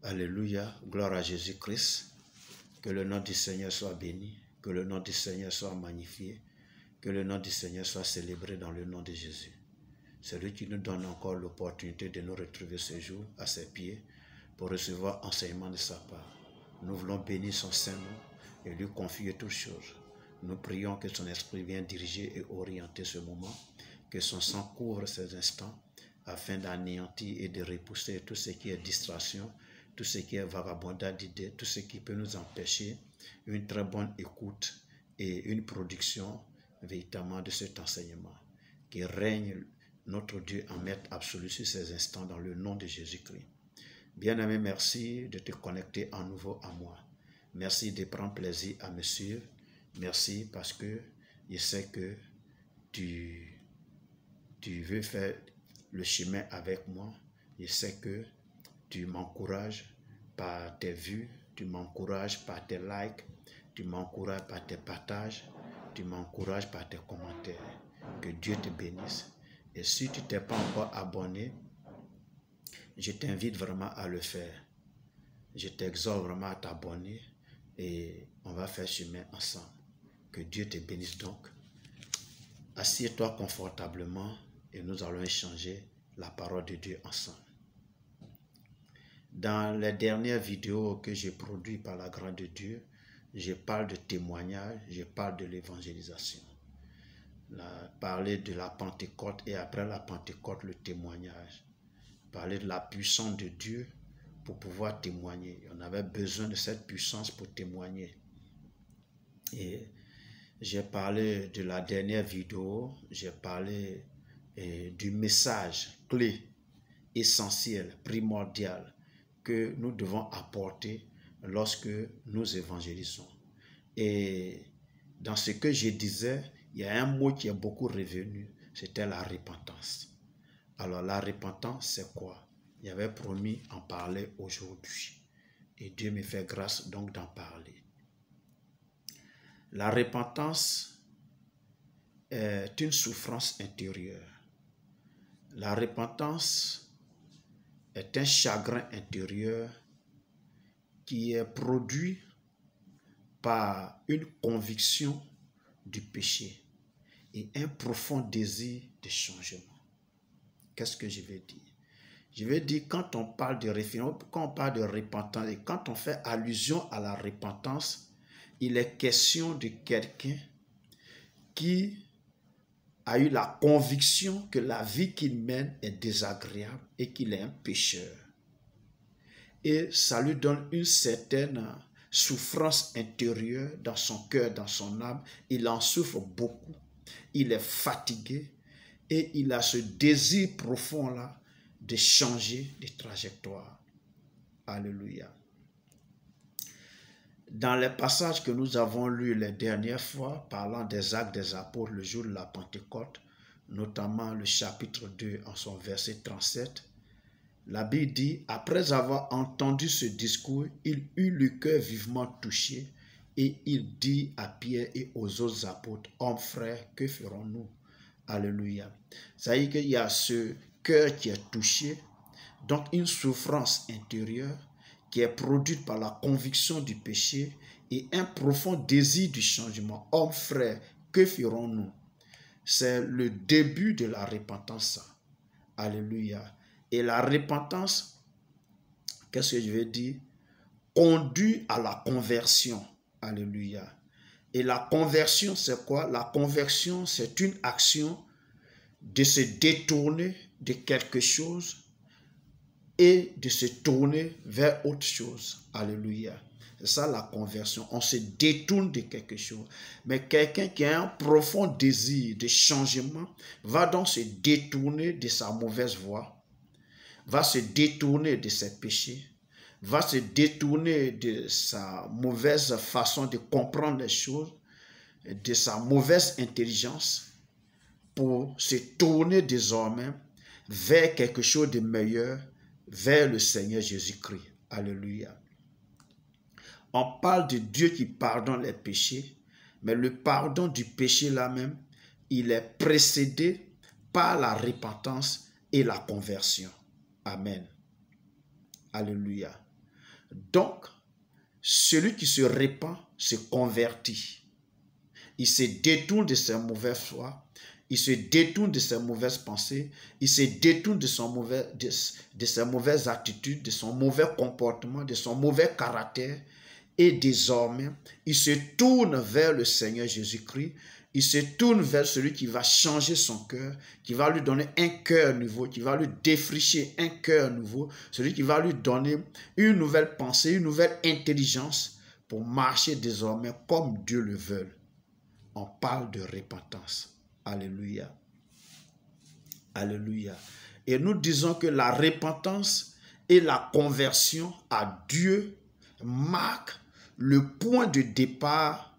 Alléluia, gloire à Jésus-Christ. Que le nom du Seigneur soit béni, que le nom du Seigneur soit magnifié, que le nom du Seigneur soit célébré dans le nom de Jésus. C'est lui qui nous donne encore l'opportunité de nous retrouver ce jour à ses pieds pour recevoir enseignement de sa part. Nous voulons bénir son Saint-Nom et lui confier toutes choses. Nous prions que son esprit vienne diriger et orienter ce moment, que son sang couvre ces instants afin d'anéantir et de repousser tout ce qui est distraction, tout ce qui est vagabondage d'idées, tout ce qui peut nous empêcher une très bonne écoute et une production véritablement de cet enseignement. Qui règne notre Dieu en maître absolu sur ces instants dans le nom de Jésus-Christ. Bien-aimé, merci de te connecter à nouveau à moi. Merci de prendre plaisir à me suivre. Merci parce que je sais que tu veux faire le chemin avec moi. Je sais que tu m'encourages par tes vues, tu m'encourages par tes likes, tu m'encourages par tes partages, tu m'encourages par tes commentaires. Que Dieu te bénisse. Et si tu t'es pas encore abonné, je t'invite vraiment à le faire. Je t'exhorte vraiment à t'abonner et on va faire chemin ensemble. Que Dieu te bénisse donc. Assieds-toi confortablement et nous allons échanger la parole de Dieu ensemble. Dans les dernières vidéos que j'ai produites par la grâce de Dieu, je parle de témoignage, je parle de l'évangélisation. Parler de la Pentecôte et après la Pentecôte, le témoignage. Parler de la puissance de Dieu pour pouvoir témoigner. On avait besoin de cette puissance pour témoigner. Et j'ai parlé de la dernière vidéo, j'ai parlé du message clé, essentiel, primordial que nous devons apporter lorsque nous évangélisons. Et dans ce que je disais, il y a un mot qui est beaucoup revenu, c'était la repentance. Alors la repentance, c'est quoi? Il avait promis en parler aujourd'hui. Et Dieu me fait grâce donc d'en parler. La repentance est une souffrance intérieure. La repentance est un chagrin intérieur qui est produit par une conviction du péché et un profond désir de changement. Qu'est-ce que je vais dire? Je vais dire, quand on parle de référence, quand on parle de repentance et quand on fait allusion à la repentance, il est question de quelqu'un qui a eu la conviction que la vie qu'il mène est désagréable et qu'il est un pécheur. Et ça lui donne une certaine souffrance intérieure dans son cœur, dans son âme. Il en souffre beaucoup. Il est fatigué et il a ce désir profond-là de changer de trajectoire. Alléluia. Dans les passages que nous avons lus les dernières fois, parlant des actes des apôtres le jour de la Pentecôte, notamment le chapitre 2 en son verset 37, la Bible dit, après avoir entendu ce discours, il eut le cœur vivement touché et il dit à Pierre et aux autres apôtres, hommes frères, que ferons-nous? Alléluia. Ça veut dire qu'il y a ce cœur qui est touché, donc une souffrance intérieure qui est produite par la conviction du péché et un profond désir du changement. Hommes frères, que ferons-nous? C'est le début de la repentance. Alléluia. Et la repentance, qu'est-ce que je veux dire? Conduit à la conversion. Alléluia. Et la conversion, c'est quoi? La conversion, c'est une action de se détourner de quelque chose et de se tourner vers autre chose. Alléluia. C'est ça la conversion. On se détourne de quelque chose. Mais quelqu'un qui a un profond désir de changement va donc se détourner de sa mauvaise voie, va se détourner de ses péchés, va se détourner de sa mauvaise façon de comprendre les choses, de sa mauvaise intelligence, pour se tourner désormais vers quelque chose de meilleur, vers le Seigneur Jésus-Christ. Alléluia. On parle de Dieu qui pardonne les péchés, mais le pardon du péché là même, il est précédé par la repentance et la conversion. Amen. Alléluia. Donc, celui qui se répand se convertit. Il se détourne de ses mauvaises foi, il se détourne de ses mauvaises pensées, il se détourne de ses mauvaises attitudes, de son mauvais comportement, de son mauvais caractère. Et désormais, il se tourne vers le Seigneur Jésus-Christ. Il se tourne vers celui qui va changer son cœur, qui va lui donner un cœur nouveau, qui va lui défricher un cœur nouveau, celui qui va lui donner une nouvelle pensée, une nouvelle intelligence pour marcher désormais comme Dieu le veut. On parle de repentance. Alléluia. Alléluia. Et nous disons que la repentance et la conversion à Dieu marquent le point de départ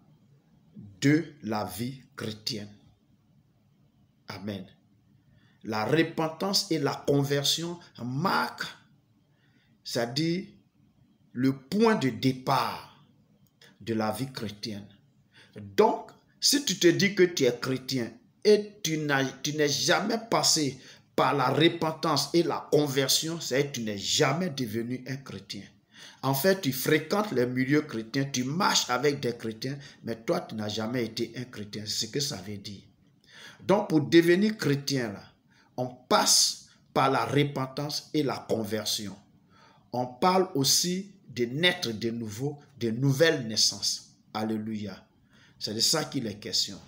de la vie chrétienne. Amen. La repentance et la conversion marquent, c'est-à-dire le point de départ de la vie chrétienne. Donc, si tu te dis que tu es chrétien et tu n'es jamais passé par la repentance et la conversion, c'est-à-dire que tu n'es jamais devenu un chrétien. En fait, tu fréquentes les milieux chrétiens, tu marches avec des chrétiens, mais toi, tu n'as jamais été un chrétien. C'est ce que ça veut dire. Donc, pour devenir chrétien, là, on passe par la repentance et la conversion. On parle aussi de naître de nouveau, de nouvelles naissances. Alléluia. C'est de ça qu'il est question.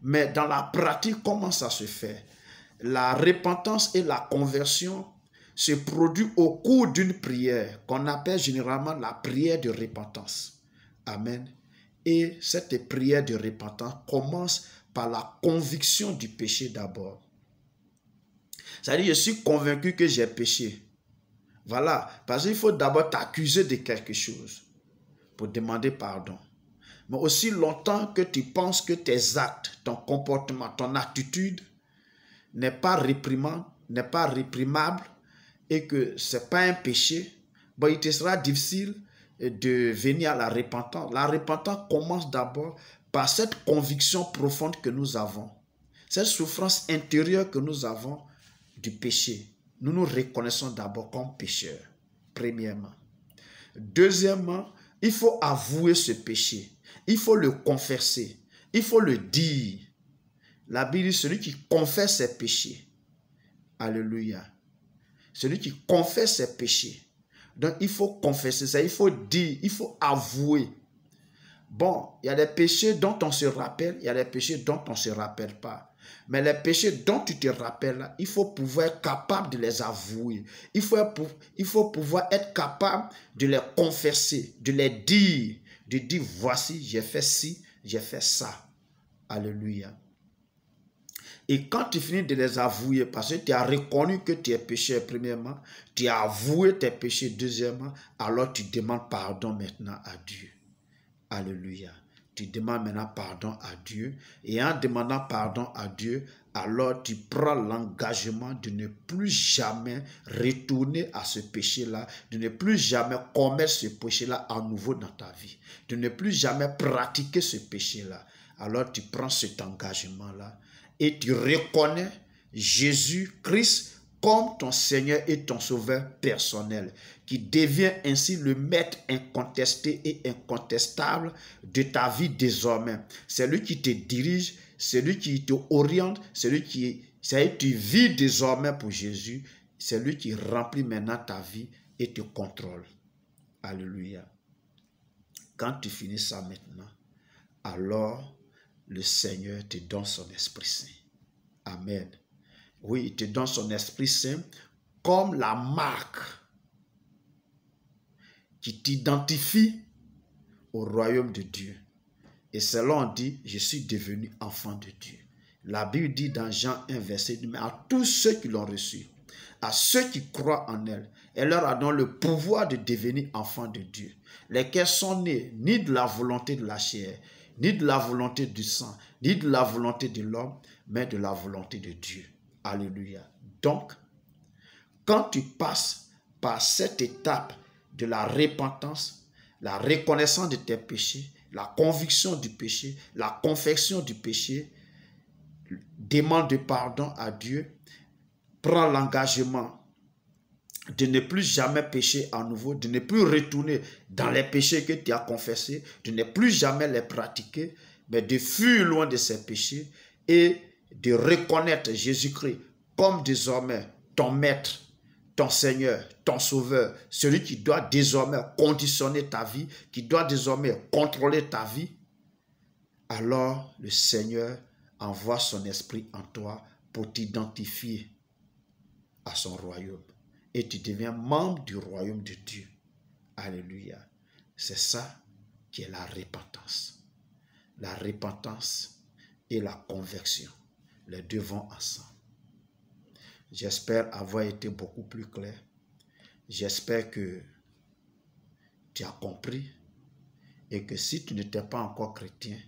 Mais dans la pratique, comment ça se fait? La repentance et la conversion se produit au cours d'une prière qu'on appelle généralement la prière de repentance. Amen. Et cette prière de repentance commence par la conviction du péché d'abord. C'est-à-dire, je suis convaincu que j'ai péché. Voilà, parce qu'il faut d'abord t'accuser de quelque chose pour demander pardon. Mais aussi longtemps que tu penses que tes actes, ton comportement, ton attitude n'est pas réprimable et que ce n'est pas un péché, bon, il te sera difficile de venir à la repentance. La repentance commence d'abord par cette conviction profonde que nous avons, cette souffrance intérieure que nous avons du péché. Nous nous reconnaissons d'abord comme pécheurs, premièrement. Deuxièmement, il faut avouer ce péché. Il faut le confesser. Il faut le dire. La Bible dit celui qui confesse ses péchés. Alléluia. Celui qui confesse ses péchés. Donc, il faut confesser ça. Il faut dire. Il faut avouer. Bon, il y a des péchés dont on se rappelle. Il y a des péchés dont on ne se rappelle pas. Mais les péchés dont tu te rappelles, il faut pouvoir être capable de les avouer. Il faut pouvoir être capable de les confesser, de les dire. De dire, voici, j'ai fait ci, j'ai fait ça. Alléluia. Et quand tu finis de les avouer, parce que tu as reconnu que tu es pécheur, premièrement, tu as avoué tes péchés, deuxièmement, alors tu demandes pardon maintenant à Dieu. Alléluia. Tu demandes maintenant pardon à Dieu. Et en demandant pardon à Dieu, alors tu prends l'engagement de ne plus jamais retourner à ce péché-là, de ne plus jamais commettre ce péché-là à nouveau dans ta vie, de ne plus jamais pratiquer ce péché-là. Alors tu prends cet engagement-là et tu reconnais Jésus-Christ comme ton Seigneur et ton Sauveur personnel, qui devient ainsi le maître incontesté et incontestable de ta vie désormais. C'est lui qui te dirige, c'est lui qui te oriente, c'est lui qui tu vis désormais pour Jésus, c'est lui qui remplit maintenant ta vie et te contrôle. Alléluia. Quand tu finis ça maintenant, alors le Seigneur te donne son Esprit Saint. Amen. Oui, il te donne son Esprit Saint comme la marque qui t'identifie au royaume de Dieu. Et cela on dit, je suis devenu enfant de Dieu. La Bible dit dans Jean 1, verset 2, mais à tous ceux qui l'ont reçu, à ceux qui croient en elle leur a donné le pouvoir de devenir enfants de Dieu, lesquels sont nés ni de la volonté de la chair, ni de la volonté du sang, ni de la volonté de l'homme, mais de la volonté de Dieu. Alléluia. Donc, quand tu passes par cette étape de la repentance, la reconnaissance de tes péchés, la conviction du péché, la confession du péché, demande de pardon à Dieu, prends l'engagement de ne plus jamais pécher à nouveau, de ne plus retourner dans les péchés que tu as confessés, de ne plus jamais les pratiquer, mais de fuir loin de ces péchés et de reconnaître Jésus-Christ comme désormais ton maître, ton Seigneur, ton Sauveur, celui qui doit désormais conditionner ta vie, qui doit désormais contrôler ta vie, alors le Seigneur envoie son esprit en toi pour t'identifier à son royaume. Et tu deviens membre du royaume de Dieu. Alléluia. C'est ça qui est la repentance. La repentance et la conversion. Les deux vont ensemble. J'espère avoir été beaucoup plus clair. J'espère que tu as compris et que si tu n'étais pas encore chrétien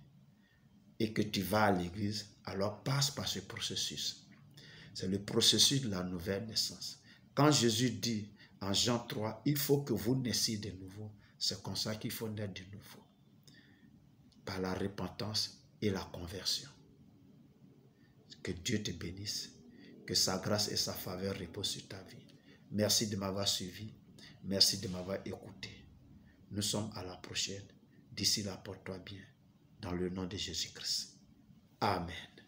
et que tu vas à l'église, alors passe par ce processus. C'est le processus de la nouvelle naissance. Quand Jésus dit en Jean 3, il faut que vous naissiez de nouveau, c'est comme ça qu'il faut naître de nouveau. Par la repentance et la conversion. Que Dieu te bénisse. Que sa grâce et sa faveur reposent sur ta vie. Merci de m'avoir suivi. Merci de m'avoir écouté. Nous sommes à la prochaine. D'ici là, porte-toi bien. Dans le nom de Jésus-Christ. Amen.